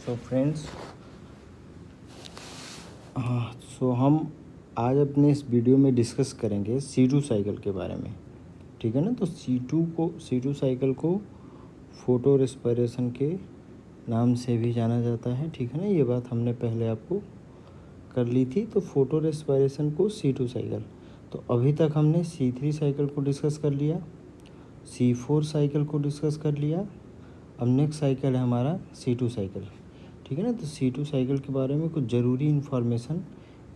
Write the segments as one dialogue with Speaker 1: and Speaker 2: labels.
Speaker 1: So friends, हाँ, सो हम आज अपने इस वीडियो में डिस्कस करेंगे C2 साइकिल के बारे में। ठीक है ना। तो C2 साइकिल को फोटो रेस्पिरेशन के नाम से भी जाना जाता है। ठीक है ना, ये बात हमने पहले आपको कर ली थी। तो फोटो रेस्पिरेशन को C2 साइकिल। तो अभी तक हमने C3 साइकिल को डिस्कस कर लिया, C4 साइकिल को डिस्कस कर लिया। अब नेक्स्ट साइकिल है हमारा C2 साइकिल। ठीक है ना। तो C2 साइकिल के बारे में कुछ ज़रूरी इन्फॉर्मेशन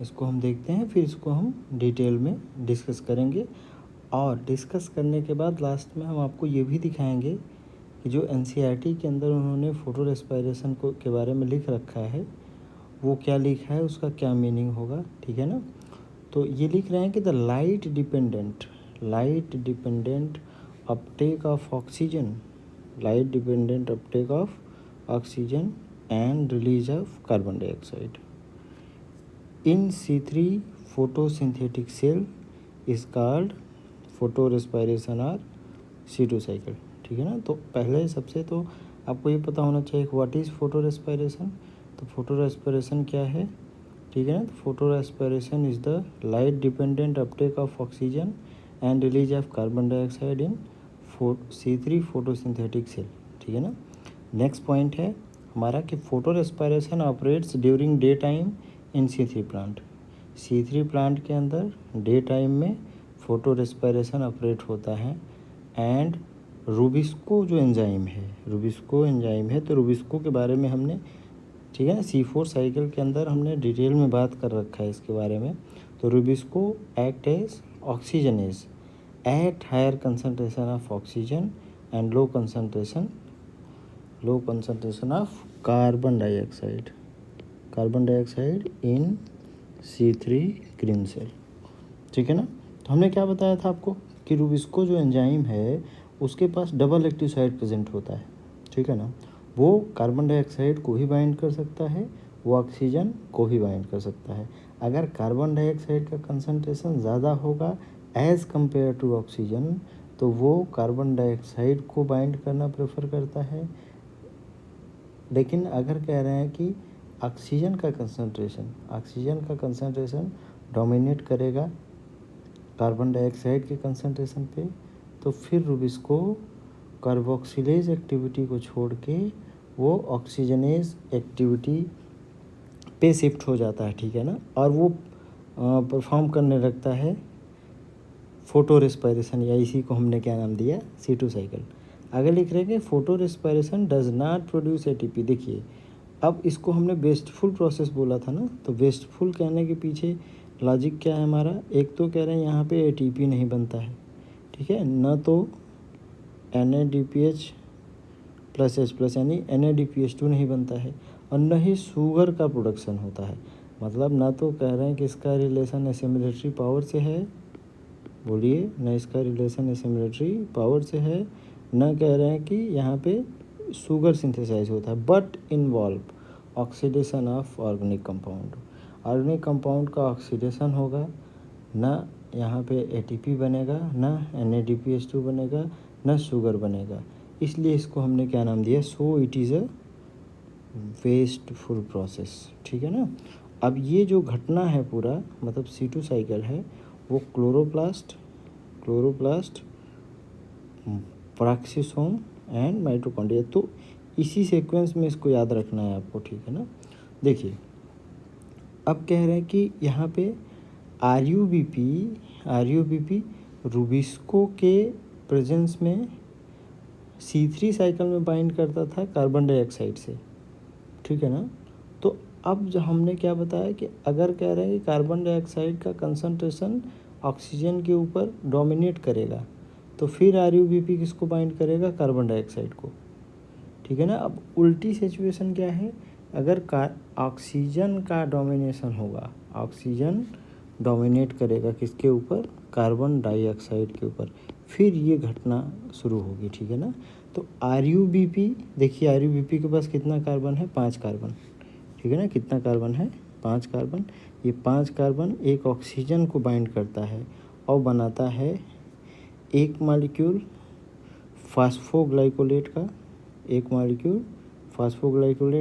Speaker 1: इसको हम देखते हैं, फिर इसको हम डिटेल में डिस्कस करेंगे। और डिस्कस करने के बाद लास्ट में हम आपको ये भी दिखाएंगे कि जो NCERT के अंदर उन्होंने फ़ोटो रेस्पिरेशन को के बारे में लिख रखा है वो क्या लिखा है, उसका क्या मीनिंग होगा। ठीक है ना। तो ये लिख रहे हैं कि the light dependent uptake of oxygen, light dependent uptake of oxygen and release of carbon dioxide in C3 photosynthetic cell is called photorespiration or C2 cycle। ठीक है ना। तो पहले सबसे तो आपको ये पता होना चाहिए व्हाट इज़ फोटो रेस्पिरेशन। तो फोटो रेस्पिरेशन क्या है। ठीक है ना। तो photo respiration is the light dependent uptake of oxygen and release of carbon dioxide in C3 photosynthetic cell. ठीक है ना। नेक्स्ट पॉइंट है हमारा कि photo respiration operates during day time in C3 plant. C3 plant के अंदर day time में photo respiration operate होता है। एंड रूबिस्को जो एंजाइम है, तो रूबिस्को के बारे में हमने, ठीक है ना, C4 साइकिल के अंदर हमने डिटेल में बात कर रखा है इसके बारे में। तो rubisco act as oxygenase at higher concentration of oxygen and low concentration of carbon dioxide in C3 green cell. ठीक है ना। तो हमने क्या बताया था आपको कि रूबिस्को जो एंजाइम है उसके पास डबल एक्टिव साइट प्रेजेंट होता है। ठीक है ना। वो कार्बन डाइऑक्साइड को भी बाइंड कर सकता है, वो ऑक्सीजन को भी बाइंड कर सकता है। अगर कार्बन डाइऑक्साइड का कंसंट्रेशन ज़्यादा होगा एज़ कम्पेयर टू ऑक्सीजन, तो वो कार्बन डाइऑक्साइड को बाइंड करना प्रेफर करता है। लेकिन अगर कह रहे हैं कि ऑक्सीजन का कंसंट्रेशन डोमिनेट करेगा कार्बन डाइऑक्साइड के कंसंट्रेशन पे, तो फिर रूबिस्को कार्बोक्सिलेज एक्टिविटी को छोड़ के वो ऑक्सीजनेज एक्टिविटी पे शिफ्ट हो जाता है। ठीक है ना। और वो परफॉर्म करने लगता है फोटो रेस्पिरेशन, या इसी को हमने क्या नाम दिया, C2 साइकिल। आगे लिख रहे हैं कि photo respiration does not produce ATP। देखिए, अब इसको हमने वेस्टफुल प्रोसेस बोला था ना। तो वेस्टफुल कहने के पीछे लॉजिक क्या है हमारा। एक तो कह रहे हैं यहाँ पे ATP नहीं बनता है, ठीक है ना, तो NADPH प्लस H प्लस यानी NADPH2 नहीं बनता है, और न ही शुगर का प्रोडक्शन होता है। मतलब ना तो कह रहे हैं कि इसका रिलेशन एसिमिलेटरी पावर से है, बोलिए, न इसका रिलेशन एसिमिलेटरी पावर से है, न कह रहे हैं कि यहाँ पे शुगर सिंथेसाइज होता है, but involve oxidation of organic compound का ऑक्सीडेशन होगा। ना यहाँ पे ATP बनेगा, ना NADPH2 बनेगा, ना शुगर बनेगा। इसलिए इसको हमने क्या नाम दिया, so it is a wasteful process. ठीक है ना। अब ये जो घटना है पूरा, मतलब C2 साइकिल है, वो क्लोरोप्लास्ट, पैराक्सीसोम एंड माइटोकॉन्ड्रिया, तो इसी सीक्वेंस में इसको याद रखना है आपको। ठीक है ना। देखिए, अब कह रहे हैं कि यहाँ पे RUBP रूबिस्को के प्रेजेंस में C3 साइकिल में बाइंड करता था कार्बन डाइऑक्साइड से। ठीक है ना। तो अब जो हमने क्या बताया कि अगर कह रहे हैं कि कार्बन डाइऑक्साइड का कंसंट्रेशन ऑक्सीजन के ऊपर डोमिनेट करेगा, तो फिर RUBP किसको बाइंड करेगा, कार्बन डाइऑक्साइड को। ठीक है ना। अब उल्टी सिचुएशन क्या है, अगर ऑक्सीजन का डोमिनेशन होगा, ऑक्सीजन डोमिनेट करेगा किसके ऊपर, कार्बन डाइऑक्साइड के ऊपर, फिर ये घटना शुरू होगी। ठीक है ना। तो RUBP, देखिए RUBP के पास कितना कार्बन है, 5 कार्बन। ठीक है ना। कितना कार्बन है, 5 कार्बन। ये 5 कार्बन एक ऑक्सीजन को बाइंड करता है और बनाता है एक मॉलिक्यूल फास्फोग्लाइकोलेट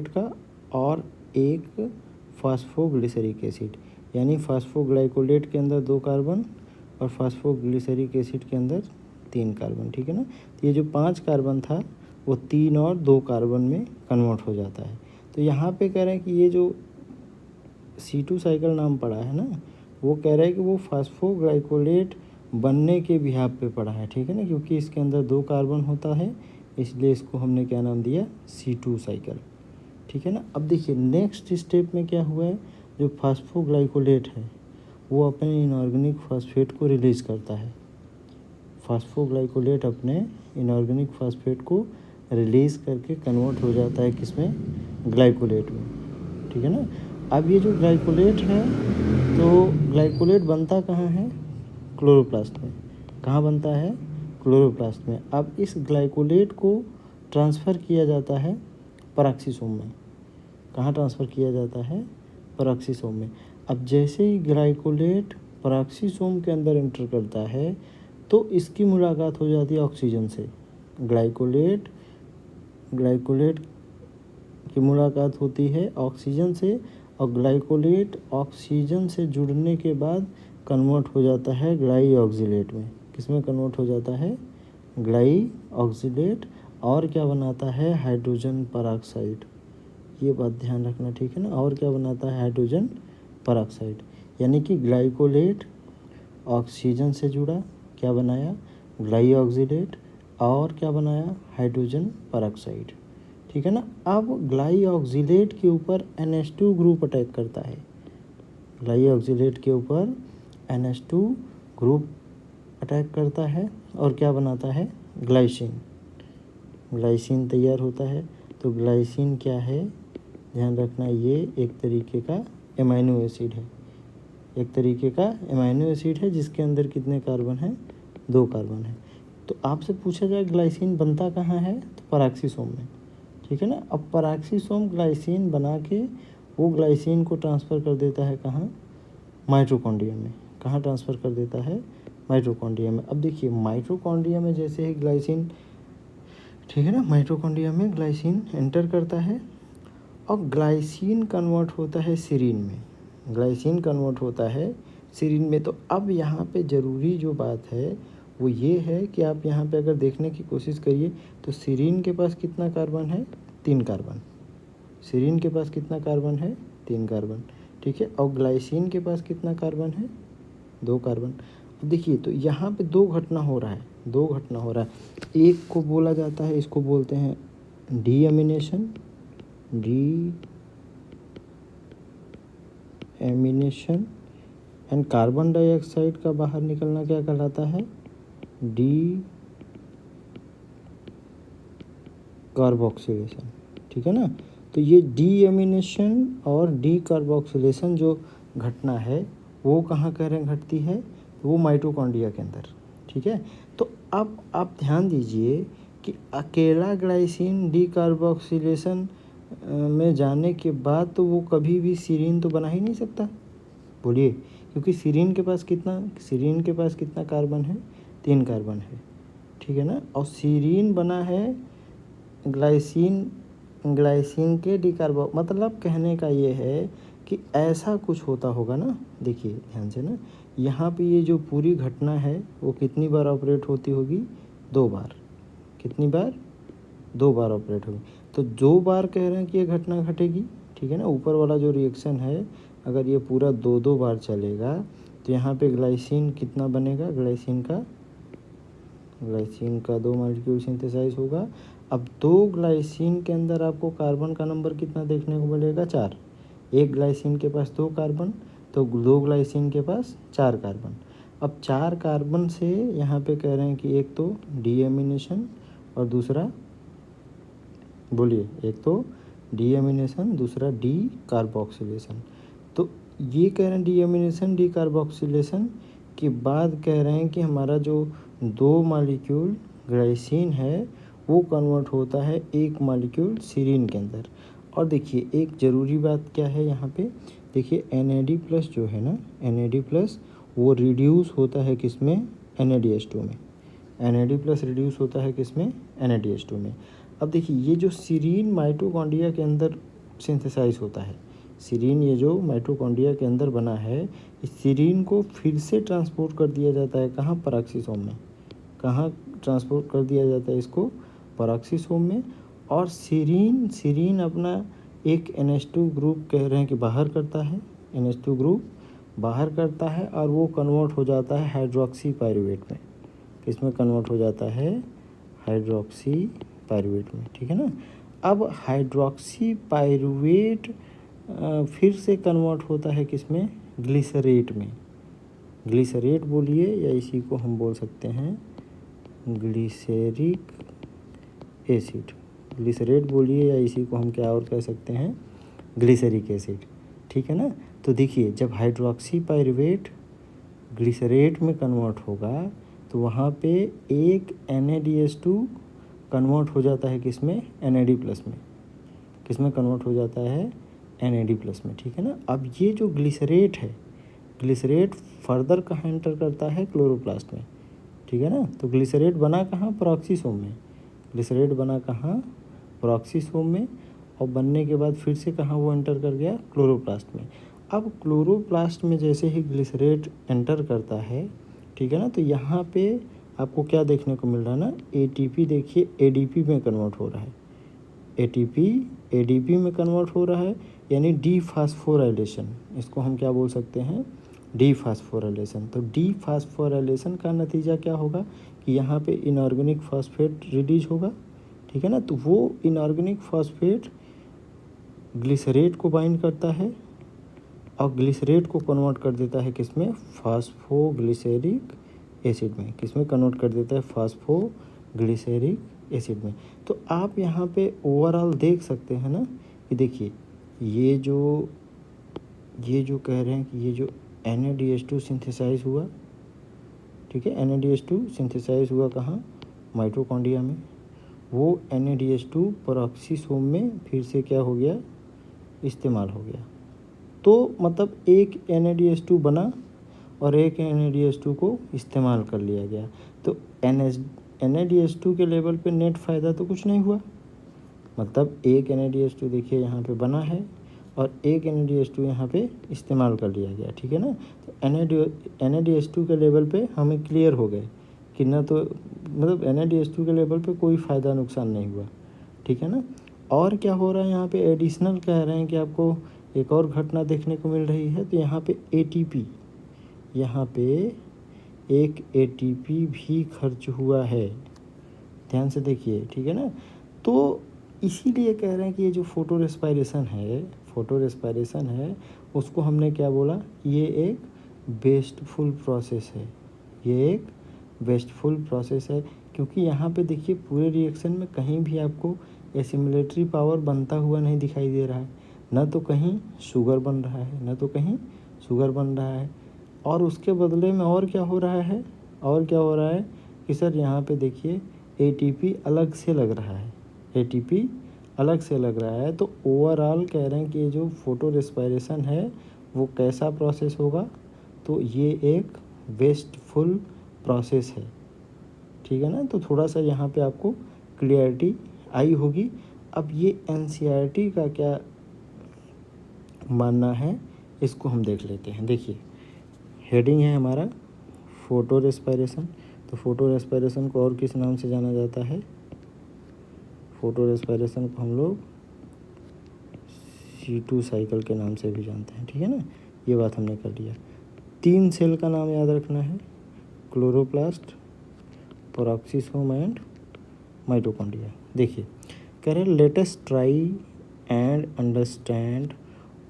Speaker 1: का, और एक फास्फोग्लिसरिक एसिड, यानी फास्फोग्लाइकोलेट के अंदर 2 कार्बन और फास्फोग्लिसरिक एसिड के अंदर 3 कार्बन, ठीक है ना। तो ये जो 5 कार्बन था वो 3 और 2 कार्बन में कन्वर्ट हो जाता है। तो यहाँ पे कह रहे हैं कि ये जो C2 साइकिल नाम पड़ा है ना, वो कह रहा है कि वो फास्फोग्लाइकोलेट बनने के बिहाफ पे पड़ा है, ठीक है ना, क्योंकि इसके अंदर 2 कार्बन होता है, इसलिए इसको हमने क्या नाम दिया, C2 साइकिल, ठीक है ना। अब देखिए नेक्स्ट स्टेप में क्या हुआ है, जो फास्फोग्लाइकोलेट है वो अपने इनऑर्गेनिक फॉस्फेट को रिलीज़ करता है। फास्फोग्लाइकोलेट अपने इनऑर्गेनिक फॉस्फेट को रिलीज़ करके कन्वर्ट हो जाता है किसमें, ग्लाइकोलेट में, ठीक है ना। अब ये जो ग्लाइकोलेट है, तो ग्लाइकोलेट बनता कहाँ है, क्लोरोप्लास्ट में। कहाँ बनता है, क्लोरोप्लास्ट में। अब इस ग्लाइकोलेट को ट्रांसफ़र किया जाता है पेरोक्सिसोम में। कहाँ ट्रांसफ़र किया जाता है, पेरोक्सिसोम में। अब जैसे ही ग्लाइकोलेट पेरोक्सिसोम के अंदर एंटर करता है तो इसकी मुलाकात हो जाती है ऑक्सीजन से। ग्लाइकोलेट की मुलाकात होती है ऑक्सीजन से, और ग्लाइकोलेट ऑक्सीजन से जुड़ने के बाद कन्वर्ट हो जाता है ग्लाई ऑक्सीलेट में। किसमें कन्वर्ट हो जाता है, ग्लाई ऑक्सीलेट, और क्या बनाता है, हाइड्रोजन पेरोक्साइड। ये बात ध्यान रखना, ठीक है ना। और क्या बनाता है, हाइड्रोजन पेरोक्साइड, यानी कि ग्लाइकोलेट ऑक्सीजन से जुड़ा, क्या बनाया, ग्लाई ऑक्सीलेट, और क्या बनाया, हाइड्रोजन पेरोक्साइड, ठीक है ना। अब ग्लाई ऑक्सीलेट के ऊपर NH2 ग्रुप अटैक करता है। ग्लाई ऑक्सीलेट के ऊपर NH2 ग्रुप अटैक करता है और क्या बनाता है, ग्लाइसिन। ग्लाइसिन तैयार होता है। तो ग्लाइसिन क्या है, ध्यान रखना, ये एक तरीके का एमाइनो एसिड है। एक तरीके का एमाइनो एसिड है जिसके अंदर कितने कार्बन हैं, 2 कार्बन है। तो आपसे पूछा जाए ग्लाइसिन बनता कहाँ है, तो पेरोक्सिसोम में, ठीक है ना। अब पेरोक्सिसोम ग्लाइसिन बना के वो ग्लाइसिन को ट्रांसफ़र कर देता है कहाँ, माइटोकॉन्ड्रिया में। कहाँ ट्रांसफ़र कर देता है, माइटोकॉन्ड्रिया में। अब देखिए माइटोकॉन्ड्रिया में जैसे ही ग्लाइसिन, ठीक है ना, माइटोकॉन्ड्रिया में ग्लाइसिन एंटर करता है और ग्लाइसिन कन्वर्ट होता है सीरीन में। ग्लाइसिन कन्वर्ट होता है सीरीन में। तो अब यहाँ पे ज़रूरी जो बात है वो ये है कि आप यहाँ पे अगर देखने की कोशिश करिए तो सीरीन के पास कितना कार्बन है, 3 कार्बन। सीरीन के पास कितना कार्बन है, 3 कार्बन, ठीक है। और ग्लाइसिन के पास कितना कार्बन है, 2 कार्बन। अब देखिए तो यहाँ पे 2 घटना हो रहा है, 2 घटना हो रहा है। एक को बोला जाता है, इसको बोलते हैं डीएमिनेशन, एंड कार्बन डाइऑक्साइड का बाहर निकलना क्या कहलाता है, डी कार्बोक्सिलेशन, ठीक है ना। तो ये डीएमिनेशन और डी कार्बोक्सिलेशन जो घटना है वो कहाँ कह रहे हैं घटती है, वो माइटोकॉन्ड्रिया के अंदर, ठीक है। तो अब आप ध्यान दीजिए कि अकेला ग्लाइसिन डी कार्बोक्सिलेशन में जाने के बाद तो वो कभी भी सीरीन तो बना ही नहीं सकता, बोलिए, क्योंकि सीरीन के पास कितना कार्बन है, 3 कार्बन है, ठीक है ना। और सीरीन बना है ग्लाइसिन के डिकार्बो, मतलब कहने का ये है कि ऐसा कुछ होता होगा ना। देखिए ध्यान से ना, यहाँ पे ये जो पूरी घटना है वो कितनी बार ऑपरेट होती होगी, 2 बार। कितनी बार, 2 बार ऑपरेट होगी। तो 2 बार कह रहे हैं कि ये घटना घटेगी, ठीक है ना। ऊपर वाला जो रिएक्शन है अगर ये पूरा 2 बार चलेगा तो यहाँ पे ग्लाइसिन कितना बनेगा, ग्लाइसिन का 2 मॉलिक्यूल सिंथेसाइज होगा। अब 2 ग्लाइसिन के अंदर आपको कार्बन का नंबर कितना देखने को मिलेगा, 4। एक ग्लाइसिन के पास 2 कार्बन, तो 2 ग्लाइसिन के पास 4 कार्बन। अब 4 कार्बन से यहाँ पे कह रहे हैं कि एक तो डीएमिनेशन और दूसरा, बोलिए, एक तो डीएमिनेशन, दूसरा डी कार्बोक्सिलेशन। तो ये कह रहे हैं डीएमिनेशन डी कार्बोक्सिलेशन के बाद कह रहे हैं कि हमारा जो 2 मॉलिक्यूल ग्लाइसिन है वो कन्वर्ट होता है 1 मॉलिक्यूल सीरीन के अंदर। और देखिए एक ज़रूरी बात क्या है यहाँ पे, देखिए NAD+ जो है ना, NAD+ वो रिड्यूस होता है किस में, NADH2 में। NAD+ रिड्यूस होता है किस में, NADH2 में। अब देखिए ये जो सीरीन माइटोकॉन्ड्रिया के अंदर सिंथेसाइज होता है। सीरीन ये जो माइटोकॉन्ड्रिया के अंदर बना है, इस सीरीन को फिर से ट्रांसपोर्ट कर दिया जाता है कहाँ, पेरोक्सिसोम में। कहाँ ट्रांसपोर्ट कर दिया जाता है इसको, पेरोक्सिसोम में। और सीरीन अपना एक NH2 ग्रुप कह रहे हैं कि बाहर करता है, NH2 ग्रुप बाहर करता है और वो कन्वर्ट हो जाता है हाइड्रोक्सी पायरुवेट में। किसमें कन्वर्ट हो जाता है, हाइड्रोक्सी पायरुवेट में, ठीक है ना। अब हाइड्रोक्सी पायरुवेट फिर से कन्वर्ट होता है किसमें, ग्लिसरेट में। ग्लिसरेट बोलिए या इसी को हम बोल सकते हैं ग्लिसरिक एसिड। ग्लिसरेट बोलिए या इसी को हम क्या और कह सकते हैं, ग्लिसरिक एसिड, ठीक है ना। तो देखिए जब हाइड्रोक्सी पायरुवेट ग्लिसरेट में कन्वर्ट होगा तो वहाँ पे एक NADH2 कन्वर्ट हो जाता है किसमें, NAD प्लस में। किसमें कन्वर्ट हो जाता है, NAD प्लस में, ठीक है ना। अब ये जो ग्लिसरेट है, ग्लिसरेट फर्दर कहाँ एंटर करता है, क्लोरोप्लास्ट में, ठीक है ना। तो ग्लिसरेट बना कहाँ, पेरोक्सिसोम में। ग्लिसरेट बना कहाँ, पेरोक्सिसोम में। और बनने के बाद फिर से कहाँ वो एंटर कर गया, क्लोरोप्लास्ट में। अब क्लोरोप्लास्ट में जैसे ही ग्लिसरेट एंटर करता है, ठीक है ना, तो यहाँ पे आपको क्या देखने को मिल रहा है ना, ATP देखिए ADP में कन्वर्ट हो रहा है। ATP ADP में कन्वर्ट हो रहा है, यानी डीफास्फोराइलेशन। इसको हम क्या बोल सकते हैं, डीफास्फोराइलेशन। तो डीफास्फोराइलेशन का नतीजा क्या होगा कि यहाँ पे इनऑर्गेनिक फॉस्फेट रिलीज होगा, ठीक है ना। तो वो इनऑर्गेनिक फॉस्फेट ग्लिसरेट को बाइंड करता है और ग्लिसरेट को कन्वर्ट कर देता है किसमें, फॉस्फोग्लिसरिक एसिड में। किसमें कन्वर्ट कर देता है, फॉस्फोग्लिसरिक एसिड में। तो आप यहाँ पे ओवरऑल देख सकते हैं ना कि देखिए ये जो कह रहे हैं कि ये जो NADH2 सिंथेसाइज हुआ, ठीक है, NADH2 सिंथेसाइज हुआ कहाँ, माइटोकॉन्ड्रिया में। वो NADH2 पेरोक्सिसोम में फिर से क्या हो गया, इस्तेमाल हो गया। तो मतलब एक NADH2 बना और एक NADH2 को इस्तेमाल कर लिया गया। तो NADH2 के लेवल पे नेट फ़ायदा तो कुछ नहीं हुआ। मतलब एक NADH2 देखिए यहाँ पे बना है और एक NADH2 यहाँ पे इस्तेमाल कर लिया गया, ठीक है ना। तो NADH2 के लेवल पे हमें क्लियर हो गए कि ना, तो मतलब NADH2 के लेवल पे कोई फ़ायदा नुकसान नहीं हुआ, ठीक है ना। और क्या हो रहा है यहाँ पे, एडिशनल कह रहे हैं कि आपको एक और घटना देखने को मिल रही है। तो यहाँ पे ATP, यहाँ पे एक ATP भी खर्च हुआ है, ध्यान से देखिए, ठीक है ना। तो इसीलिए कह रहे हैं कि ये जो फोटो रेस्पायरेशन है उसको हमने क्या बोला, ये एक वेस्टफुल प्रोसेस है। ये एक वेस्टफुल प्रोसेस है क्योंकि यहाँ पे देखिए पूरे रिएक्शन में कहीं भी आपको एसिमिलेटरी पावर बनता हुआ नहीं दिखाई दे रहा है। न तो कहीं शुगर बन रहा है, न तो कहीं शुगर बन रहा है। और उसके बदले में और क्या हो रहा है, कि सर यहाँ पे देखिए ATP अलग से लग रहा है, ATP अलग से लग रहा है। तो ओवरऑल कह रहे हैं कि ये जो फोटो रेस्पायरेशन है वो कैसा प्रोसेस होगा, तो ये एक वेस्टफुल प्रोसेस है, ठीक है ना। तो थोड़ा सा यहाँ पे आपको क्लियरिटी आई होगी। अब ये NCERT का क्या मानना है इसको हम देख लेते हैं। देखिए हेडिंग है हमारा फोटो रेस्पायरेशन। तो फोटो रेस्पायरेशन को और किस नाम से जाना जाता है, फोटो रेस्पायरेशन को हम लोग C2 साइकिल के नाम से भी जानते हैं, ठीक है ना। ये बात हमने कर लिया। 3 सेल का नाम याद रखना है, क्लोरोप्लास्ट, पेरोक्सिसोम एंड माइटोकॉन्ड्रिया। देखिए कह रहे let us try and understand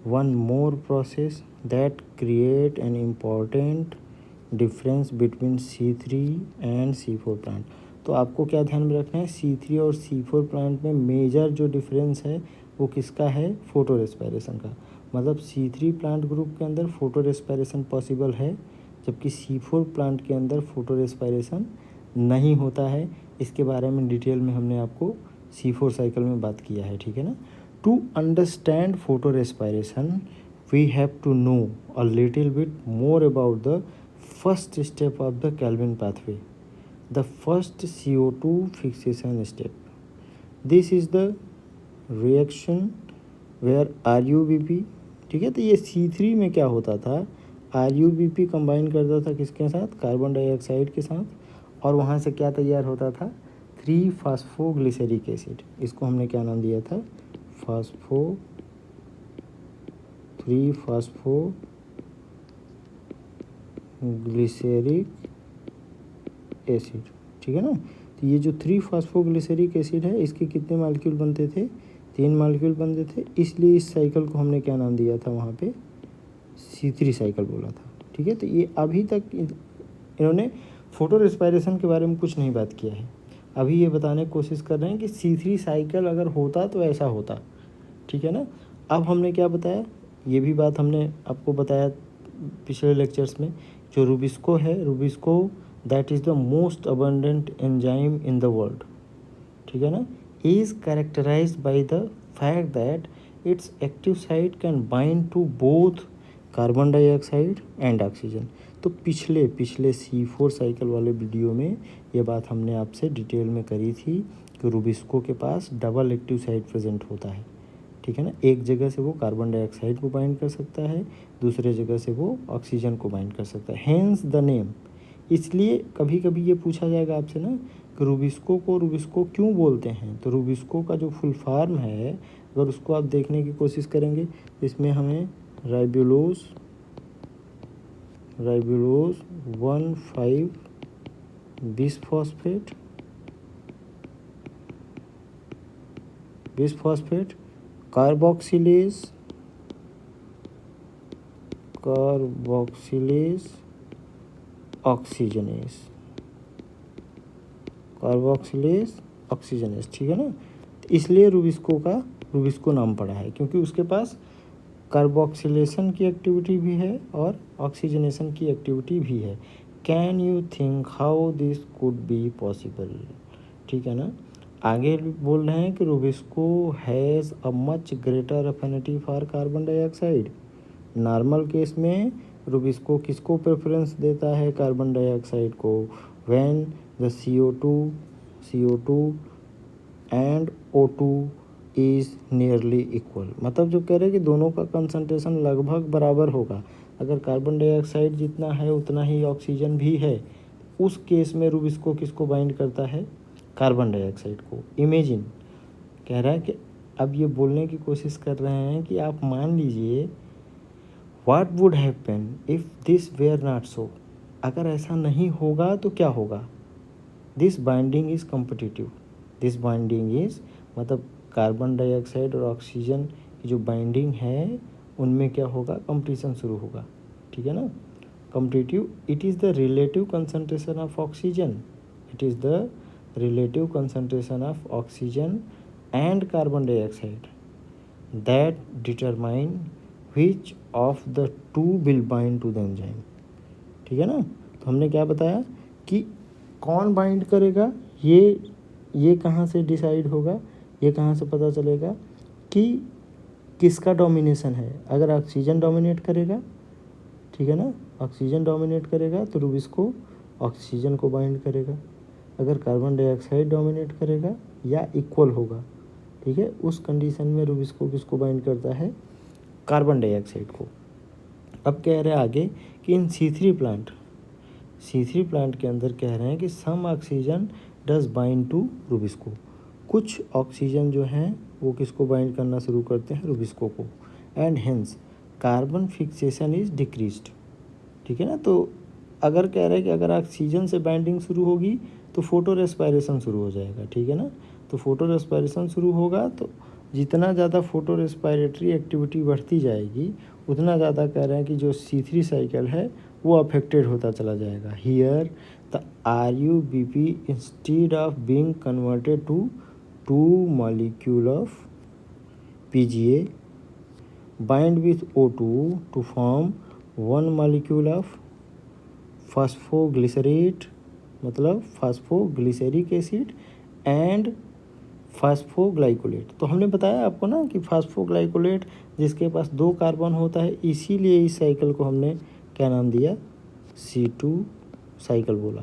Speaker 1: one more process that create an important difference between C3 and C4 plant. तो आपको क्या ध्यान में रखना है, C3 और C4 प्लांट में मेजर जो डिफरेंस है वो किसका है, फोटो रेस्पायरेशन का। मतलब C3 प्लांट ग्रुप के अंदर फोटो रेस्पायरेशन पॉसिबल है, जबकि C4 प्लांट के अंदर फोटो रेस्पायरेशन नहीं होता है। इसके बारे में डिटेल में हमने आपको C4 साइकिल में बात किया है, ठीक है ना। To understand photo respiration we have to know a little bit more about the first step of the Calvin pathway, the first CO2 fixation step. This is the reaction where RuBP, ठीक है। तो ये C3 में क्या होता था, RuBP combine करता था किसके साथ, कार्बन डाइऑक्साइड के साथ, और वहाँ से क्या तैयार होता था, 3-फॉस्फोग्लिसरिक एसिड। इसको हमने क्या नाम दिया था, 3-फॉस्फोग्लिसरिक एसिड, ठीक है ना। तो ये जो 3-फॉस्फोग्लिसरिक एसिड है, इसके कितने मॉलिक्यूल बनते थे, 3 मॉलिक्यूल बनते थे, इसलिए इस साइकिल को हमने क्या नाम दिया था वहाँ पे, C3 साइकिल बोला था, ठीक है। तो ये अभी तक इन्होंने फोटो रेस्पायरेशन के बारे में कुछ नहीं बात किया है, अभी ये बताने की कोशिश कर रहे हैं कि C3 साइकिल अगर होता तो ऐसा होता, ठीक है ना। अब हमने क्या बताया, ये भी बात हमने आपको बताया पिछले लेक्चर्स में, जो रूबिस्को है, rubisco that is the most abundant enzyme in the world, ठीक है ना, is characterised by the fact that its active site can bind to both carbon dioxide and oxygen. तो पिछले C4 साइकिल वाले video में ये बात हमने आपसे डिटेल में करी थी कि रूबिस्को के पास डबल एक्टिव साइट प्रेजेंट होता है, ठीक है ना। एक जगह से वो कार्बन डाइऑक्साइड को बाइंड कर सकता है, दूसरे जगह से वो ऑक्सीजन को बाइंड कर सकता है, हेंस द नेम। इसलिए कभी कभी ये पूछा जाएगा आपसे ना कि रूबिस्को को रूबिस्को क्यों बोलते हैं, तो रूबिस्को का जो फुल फॉर्म है अगर उसको आप देखने की कोशिश करेंगे, इसमें हमें राइबुलोज 1,5 बिसफॉस्फेट कार्बोक्सिलेज ऑक्सीजनेस, ठीक है ना। तो इसलिए रूबिस्को नाम पड़ा है, क्योंकि उसके पास कार्बोक्सिलेशन की एक्टिविटी भी है और ऑक्सीजनेशन की एक्टिविटी भी है। Can you think how this could be possible, ठीक है ना। आगे बोल रहे हैं कि rubisco has a much greater affinity for carbon dioxide. Normal case में रूबिस्को किसको प्रेफरेंस देता है, कार्बन डाइऑक्साइड को, when the CO2 and O2 is nearly equal. मतलब जो कह रहे हैं कि दोनों का कंसंट्रेशन लगभग बराबर होगा, अगर कार्बन डाइऑक्साइड जितना है उतना ही ऑक्सीजन भी है, उस केस में रूबिस्को किसको बाइंड करता है, कार्बन डाइऑक्साइड को। इमेजिन कह रहा है कि अब ये बोलने की कोशिश कर रहे हैं कि आप मान लीजिए what would happen if this were not so, अगर ऐसा नहीं होगा तो क्या होगा, this binding is competitive, this binding is मतलब कार्बन डाइऑक्साइड और ऑक्सीजन की जो बाइंडिंग है उनमें क्या होगा, कंपटीशन शुरू होगा, ठीक है ना। Competitive, it is the relative concentration of oxygen, and carbon dioxide that determine which of the two will bind to the enzyme, ठीक है ना। तो हमने क्या बताया कि कौन बाइंड करेगा, ये कहाँ से डिसाइड होगा, ये कहाँ से पता चलेगा कि किसका डोमिनेशन है। अगर ऑक्सीजन डोमिनेट करेगा, ठीक है ना, ऑक्सीजन डोमिनेट करेगा तो रूबिस्को ऑक्सीजन को बाइंड करेगा। अगर कार्बन डाइऑक्साइड डोमिनेट करेगा या इक्वल होगा, ठीक है, उस कंडीशन में रूबिस्को किसको बाइंड करता है, कार्बन डाइऑक्साइड को। अब कह रहे हैं आगे कि इन C3 प्लांट के अंदर कह रहे हैं कि some oxygen does bind to rubisco, कुछ ऑक्सीजन जो हैं वो किसको बाइंड करना शुरू करते हैं, रूबिस्को को, and hence carbon fixation is decreased, ठीक है ना। तो अगर कह रहे हैं कि अगर ऑक्सीजन से बाइंडिंग शुरू होगी तो फोटो रेस्पायरेशन शुरू हो जाएगा, ठीक है ना। तो फोटो रेस्पायरेशन शुरू होगा तो जितना ज़्यादा फोटो रेस्पायरेटरी एक्टिविटी बढ़ती जाएगी उतना ज़्यादा कह रहे हैं कि जो C3 साइकिल है वो अफेक्टेड होता चला जाएगा। Here the RuBP instead of being converted to 2 molecule of PGA bind with O2 to form 1 molecule of phosphoglycerate, मतलब फॉस्फोग्लिसरिक एसिड एंड फास्फोग्लाइकोलेट। तो हमने बताया आपको ना कि फास्फोग्लाइकोलेट जिसके पास 2 कार्बन होता है, इसीलिए इस साइकिल को हमने क्या नाम दिया, C2 साइकिल बोला,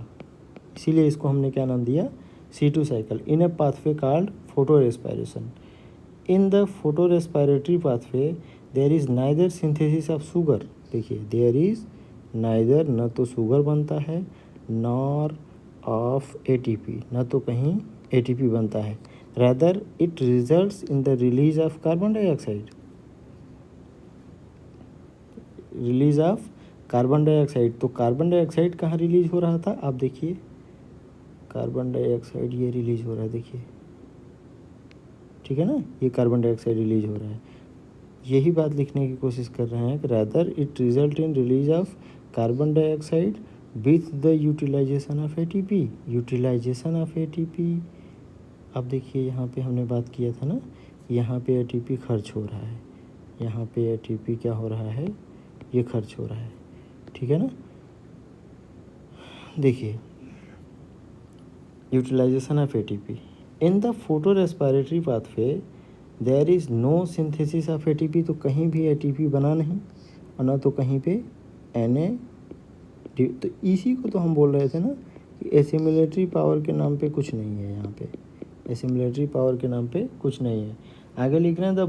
Speaker 1: इसीलिए इसको हमने क्या नाम दिया, C2 cycle. In a pathway called photo respiration. In the photo respiratory pathway there is neither synthesis of sugar, देखिए देयर इज़ नाइदर, न तो शुगर बनता है नॉर ऑफ एटीपी, न तो कहीं एटीपी बनता है, rather it results in the release of carbon dioxide, release of carbon dioxide. तो कार्बन डाइऑक्साइड कहाँ रिलीज हो रहा था, आप देखिए कार्बन डाइऑक्साइड ये रिलीज हो रहा है, देखिए ठीक है ना, ये कार्बन डाइऑक्साइड रिलीज हो रहा है। यही बात लिखने की कोशिश कर रहे हैं कि rather it result in release of carbon dioxide with the utilisation of ATP, utilisation of ATP. अब देखिए यहाँ पे हमने बात किया था ना, यहाँ पे एटीपी खर्च हो रहा है, यहाँ पे एटीपी क्या हो रहा है, ये खर्च हो रहा है, ठीक है ना। देखिए utilisation of ATP in the photo respiratory pathway there is no synthesis of ATP, तो कहीं भी एटीपी बना नहीं और ना तो कहीं पे Na, तो इसी को तो हम बोल रहे थे ना कि एसिमिलेटरी पावर के नाम पे कुछ नहीं है, यहाँ पे एसिमिलेटरी पावर के नाम पे कुछ नहीं है। आगे लिख रहे हैं the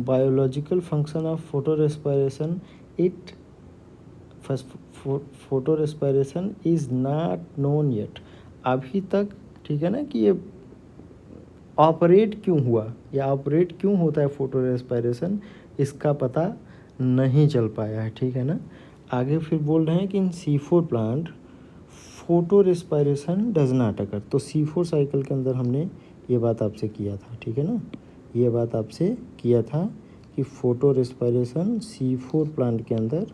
Speaker 1: biological function of photo respiration, it photo respiration is not known yet, अभी तक, ठीक है ना, कि ये ऑपरेट क्यों हुआ या ऑपरेट क्यों होता है फोटो रेस्पिरेशन, इसका पता नहीं चल पाया है, ठीक है ना। आगे फिर बोल रहे हैं कि इन C4 plant photo respiration does not occur, तो C4 साइकिल के अंदर हमने ये बात आपसे किया था, ठीक है ना, ये बात आपसे किया था कि फोटो रेस्पिरेशन C4 प्लांट के अंदर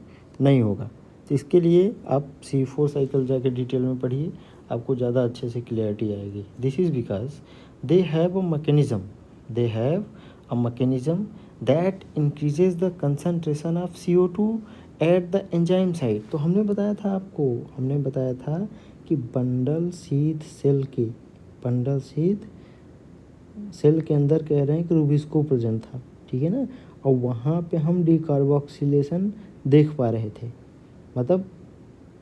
Speaker 1: नहीं होगा। तो इसके लिए आप C4 साइकिल जाके डिटेल में पढ़िए, आपको ज़्यादा अच्छे से क्लियरिटी आएगी। This is because they have a mechanism that increases the concentration of CO2 at the enzyme site। तो हमने बताया था आपको, हमने बताया था कि बंडल शीथ सेल के अंदर कह रहे हैं कि रूबिस्को प्रेजेंट था, ठीक है ना, और वहाँ पे हम डीकार्बोक्सिलेशन देख पा रहे थे, मतलब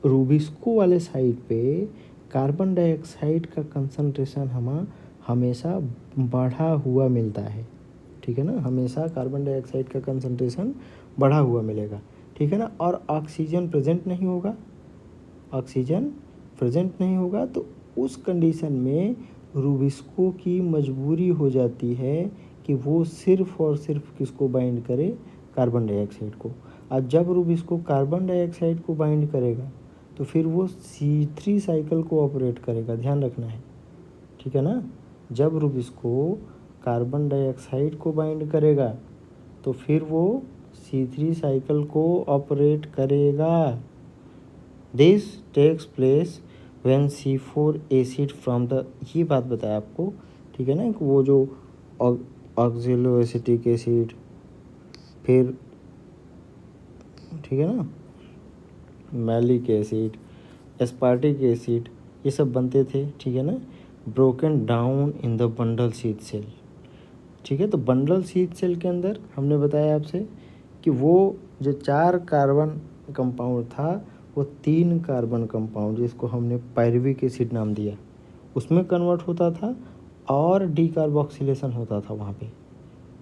Speaker 1: रूबिस्को वाले साइड पे कार्बन डाइऑक्साइड का कंसंट्रेशन हमेशा बढ़ा हुआ मिलता है, ठीक है ना, हमेशा कार्बन डाइऑक्साइड का कंसंट्रेशन बढ़ा हुआ मिलेगा, ठीक है ना, और ऑक्सीजन प्रेजेंट नहीं होगा, ऑक्सीजन प्रेजेंट नहीं होगा, तो उस कंडीशन में रूबिस्को की मजबूरी हो जाती है कि वो सिर्फ और सिर्फ किसको बाइंड करे, कार्बन डाइऑक्साइड को। और जब रूबिस्को कार्बन डाइऑक्साइड को बाइंड करेगा तो फिर वो C3 साइकिल को ऑपरेट करेगा, ध्यान रखना है, ठीक है ना। जब रूबिस्को कार्बन डाइऑक्साइड को बाइंड करेगा तो फिर वो C3 साइकिल को ऑपरेट करेगा। This takes place when C4 acid from the, ये बात बताया आपको, ठीक है ना, कि वो जो ऑक्जेलोएसिटिक एसिड, फिर ठीक है ना मैलिक एसिड, एस्पार्टिक एसिड, ये सब बनते थे, ठीक है ना, broken down in the bundle sheath cell, ठीक है। तो बंडल शीथ सेल के अंदर हमने बताया आपसे कि वो जो 4 कार्बन कंपाउंड था वो 3 कार्बन कंपाउंड, जिसको हमने पायरुविक एसिड नाम दिया, उसमें कन्वर्ट होता था और डीकार्बोक्सिलेशन होता था वहाँ पे।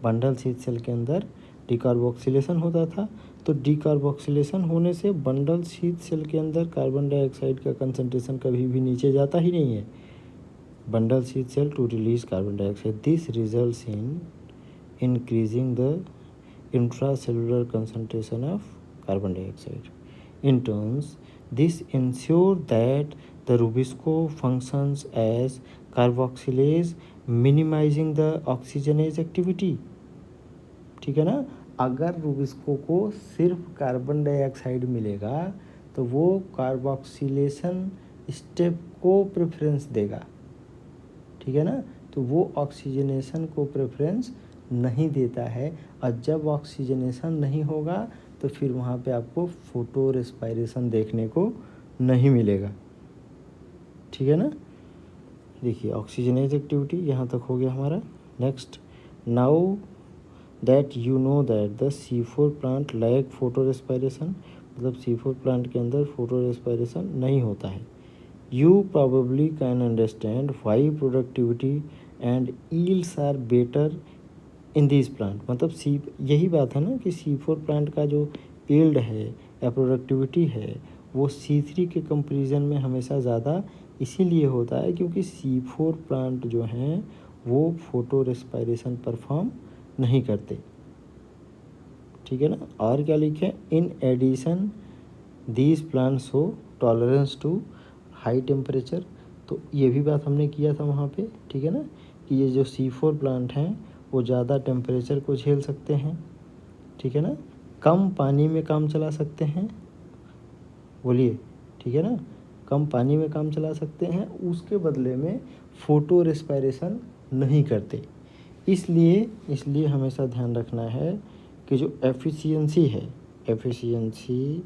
Speaker 1: बंडल शीथ सेल के अंदर डीकार्बोक्सिलेशन होता था, तो डीकार्बोक्सिलेशन होने से बंडल शीथ सेल के अंदर कार्बन डाइऑक्साइड का कंसंट्रेशन कभी भी नीचे जाता ही नहीं है। Bundle sheath cell to release carbon dioxide, this results in increasing the intracellular concentration of carbon dioxide. In turns, this ensure that the Rubisco functions as carboxylase, minimizing the oxygenase activity, ठीक है ना। अगर rubisco को सिर्फ carbon dioxide मिलेगा तो वो carboxylation step को प्रेफरेंस देगा, ठीक है ना, तो वो ऑक्सीजनेशन को प्रेफरेंस नहीं देता है, और जब ऑक्सीजनेशन नहीं होगा तो फिर वहाँ पे आपको फोटो रेस्पिरेशन देखने को नहीं मिलेगा, ठीक है ना। देखिए ऑक्सीजनेज एक्टिविटी यहाँ तक हो गया हमारा। Next, now that you know that the C4 plant lack photo respiration, मतलब C4 प्लांट के अंदर फोटो रेस्पिरेशन नहीं होता है। You probably can understand why productivity and yields are better in this plant. मतलब सी, यही बात है ना कि C4 प्लांट का जो ईल्ड है या प्रोडक्टिविटी है वो C3 के कंपेरिजन में हमेशा ज़्यादा इसीलिए होता है क्योंकि C4 प्लांट जो हैं वो फोटो रेस्पायरेशन परफॉर्म नहीं करते। ठीक है ना। और क्या लिखे, in addition these plant show tolerance to high temperature. तो ये भी बात हमने किया था वहाँ पे, ठीक है ना, कि ये जो C4 प्लांट हैं वो ज़्यादा टेम्परेचर को झेल सकते हैं। ठीक है ना। कम पानी में काम चला सकते हैं, बोलिए, ठीक है ना, कम पानी में काम चला सकते हैं, उसके बदले में फोटो रेस्पायरेशन नहीं करते। इसलिए हमेशा ध्यान रखना है कि जो एफिशिएंसी है, एफिशिएंसी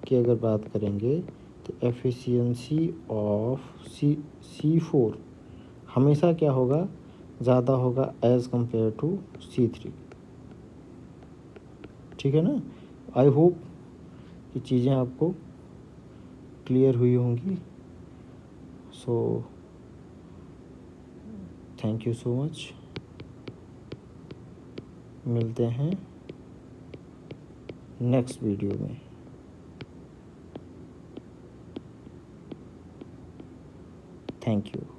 Speaker 1: की अगर बात करेंगे तो एफिशिएंसी ऑफ C4 हमेशा क्या होगा, ज़्यादा होगा एज़ कंपेयर टू C3। ठीक है ना। आई होप कि चीज़ें आपको क्लियर हुई होंगी। So thank you so much. मिलते हैं नेक्स्ट वीडियो में। Thank you.